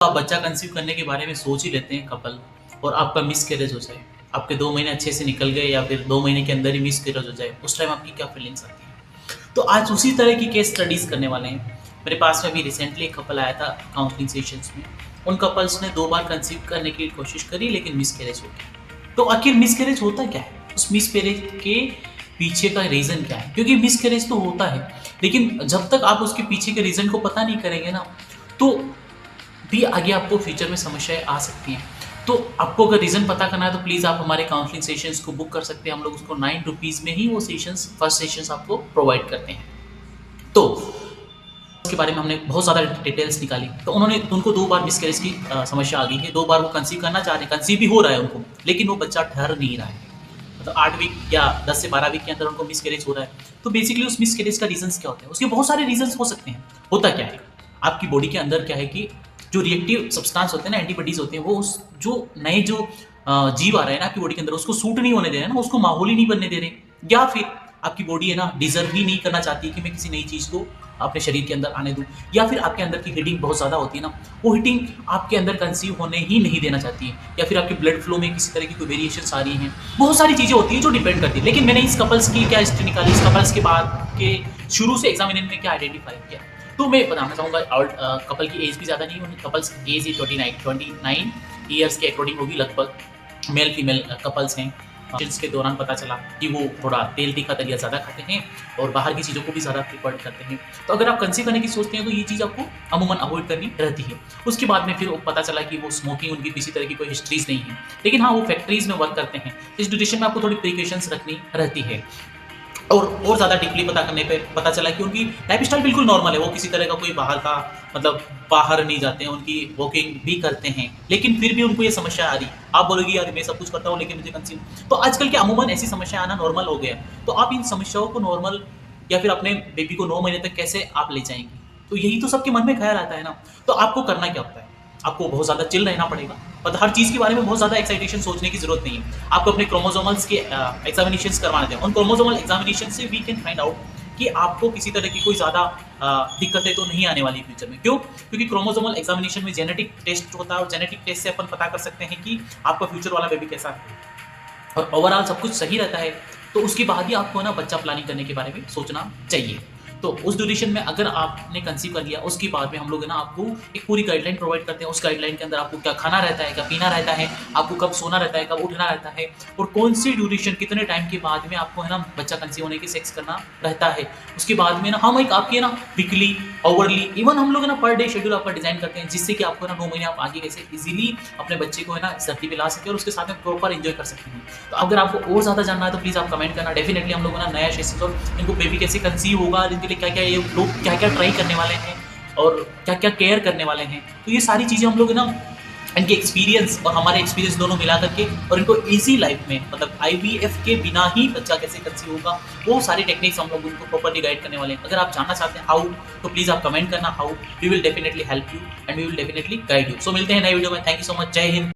आप बच्चा कंसीव करने के बारे में सोच ही लेते हैं कपल और आपका मिसकैरेज हो जाए, आपके 2 महीने अच्छे से निकल गए या फिर 2 महीने के अंदर ही मिसकैरेज हो जाए, उस टाइम आपकी क्या फीलिंग्स आती हैं? तो आज उसी तरह की केस स्टडीज़ करने वाले हैं। मेरे पास में अभी रिसेंटली एक कपल आया था काउंसलिंग सेशंस में। उन कपल्स ने 2 बार कंसीव करने की कोशिश करी लेकिन मिसकैरेज हो गया। तो आखिर मिसकैरेज होता क्या है? उस मिसकैरेज के पीछे का रीज़न क्या है? क्योंकि मिसकैरेज तो होता है, लेकिन जब तक आप उसके पीछे के रीज़न को पता नहीं करेंगे ना, तो भी आगे आपको फ्यूचर में समस्याएँ आ सकती हैं। तो आपको अगर रीज़न पता करना है तो प्लीज़ आप हमारे काउंसलिंग सेशंस को बुक कर सकते हैं। हम लोग उसको ₹9 में ही वो सेशंस फर्स्ट सेशंस आपको प्रोवाइड करते हैं। तो उसके बारे में हमने बहुत ज़्यादा डिटेल्स निकाली। तो उनको 2 बार मिसकैरेज की समस्या आ गई है। 2 बार वो कंसीव करना चाह रहे हैं, कंसीव भी हो रहा है उनको, लेकिन वो बच्चा ठहर नहीं रहा है। मतलब 8 वीक या 10 से 12 वीक के अंदर उनको मिसकैरेज हो रहा है। तो बेसिकली उस मिसकैरेज का रीज़न्स क्या होते हैं? उसके बहुत सारे रीज़न्स हो सकते हैं। होता क्या है? आपकी बॉडी के अंदर क्या है कि जो रिएक्टिव सब्सटेंस होते हैं ना, एंटीबॉडीज़ होते हैं, वो उस जो नए जो जीव आ रहे हैं ना आपकी बॉडी के अंदर, उसको सूट नहीं होने दे रहे हैं ना, उसको माहौल ही नहीं बनने दे रहे, या फिर आपकी बॉडी है ना डिज़र्व ही नहीं करना चाहती कि मैं किसी नई चीज़ को अपने शरीर के अंदर आने दूँ, या फिर आपके अंदर की हीटिंग बहुत ज़्यादा होती है ना, वो हीटिंग आपके अंदर कंसीव होने ही नहीं देना चाहती है, या फिर आपके ब्लड फ्लो में किसी तरह की कोई वेरिएशंस आ रही हैं। बहुत सारी चीज़ें होती हैं जो डिपेंड करती है। लेकिन मैंने इस कपल्स की क्या हिस्ट्री निकाली, इस कपल्स के बाद के शुरू से एग्जामिनेशन में क्या आइडेंटिफाई किया, तो मैं बताना चाहूँगा। और कपल की एज भी ज़्यादा नहीं होगी, कपल्स की एज ही 29 ईयर्स के अकॉर्डिंग होगी लगभग। मेल फीमेल कपल्स हैं। के दौरान पता चला कि वो थोड़ा तेल तीखा तलिया ज़्यादा खाते हैं और बाहर की चीज़ों को भी ज़्यादा प्रिफर करते हैं। तो अगर आप कंसीव करने की सोचते हैं तो ये चीज़ आपको अमूमन अवॉइड करनी रहती है। उसके बाद में फिर पता चला कि वो स्मोकिंग, उनकी किसी तरह की कोई हिस्ट्रीज़ नहीं है, लेकिन हाँ वो फैक्ट्रीज़ में वर्क करते हैं। इस ड्यूरेशन में आपको थोड़ी प्रिकॉशंस रखनी रहती है। और ज़्यादा डीपली पता करने पे पता चला कि उनकी लाइफ़स्टाइल बिल्कुल नॉर्मल है, वो किसी तरह का कोई बाहर का मतलब बाहर नहीं जाते हैं, उनकी वॉकिंग भी करते हैं, लेकिन फिर भी उनको ये समस्या आ रही। आप बोलोगे यार मैं सब कुछ करता हूँ लेकिन मुझे कंसीव। तो आजकल के अमूमन ऐसी समस्या आना नॉर्मल हो गया है। तो आप इन समस्याओं को नॉर्मल या फिर अपने बेबी को 9 महीने तक कैसे आप ले जाएँगे? तो यही तो सबके मन में ख़्याल आता है ना। तो आपको करना क्या होता है? आपको बहुत ज़्यादा चिल रहना पड़ेगा, मतलब हर चीज़ के बारे में बहुत ज़्यादा एक्साइटेशन सोचने की ज़रूरत नहीं है। आपको अपने क्रोमोसोमल्स के एग्ज़ामिनेशंस करवाने थे। उन क्रोमोसोमल एग्ज़ामिनेशन से वी कैन फाइंड आउट कि आपको किसी तरह की कोई ज़्यादा दिक्कतें तो नहीं आने वाली फ्यूचर में। क्यों? क्योंकि क्रोमोसोमल एग्ज़ामिनेशन में जेनेटिक टेस्ट होता है और जेनेटिक टेस्ट से अपन पता कर सकते हैं कि आपका फ्यूचर वाला बेबी कैसा है, और ओवरऑल सब कुछ सही रहता है, तो उसके बाद ही आपको ना बच्चा प्लानिंग करने के बारे में सोचना चाहिए। तो उस ड्यूरेशन में अगर आपने कंसीव कर लिया, उसके बाद में हम लोग है ना आपको एक पूरी गाइडलाइन प्रोवाइड करते हैं। उस गाइडलाइन के अंदर आपको क्या खाना रहता है, क्या पीना रहता है, आपको कब सोना रहता है, कब उठना रहता है, और कौन सी ड्यूरेशन कितने टाइम के बाद में आपको है ना बच्चा कंसीव होने की सेक्स करना रहता है। उसके बाद में ना हम एक आपकी है ना वीकली, आवरली, इवन हम लोग है ना पर डे शेड्यूल आपका डिज़ाइन करते हैं, जिससे कि आपको ना 9 महीने आप आगे कैसे ईज़िली अपने बच्चे को है ना इस धरती पे ला सकें और उसके साथ में प्रॉपर एन्जॉय कर सकते हैं। तो अगर आपको और ज़्यादा जानना है तो प्लीज़ आप कमेंट करना। डेफिनिटली हम लोग ना नया सेशन और इनको बेबी कैसे कंसीव होगा, इनके लिए क्या-क्या ये लोग क्या-क्या ट्राई करने वाले हैं और क्या-क्या केयर करने वाले हैं। तो ये सारी चीज़ें हम लोग ना इनके एक्सपीरियंस और हमारे एक्सपीरियंस दोनों मिला करके और इनको ईज़ी लाइफ में मतलब आईवीएफ के बिना ही बच्चा कैसे कंसीव होगा, वो सारी टेक्निक्स हम लोग उनको प्रॉपर्ली गाइड करने वाले हैं। अगर आप जानना चाहते हैं हाउ, तो प्लीज़ आप कमेंट करना how, we will definitely help you and we will definitely guide you. So मिलते हैं नए वीडियो में। Thank you so much. जय हिंद।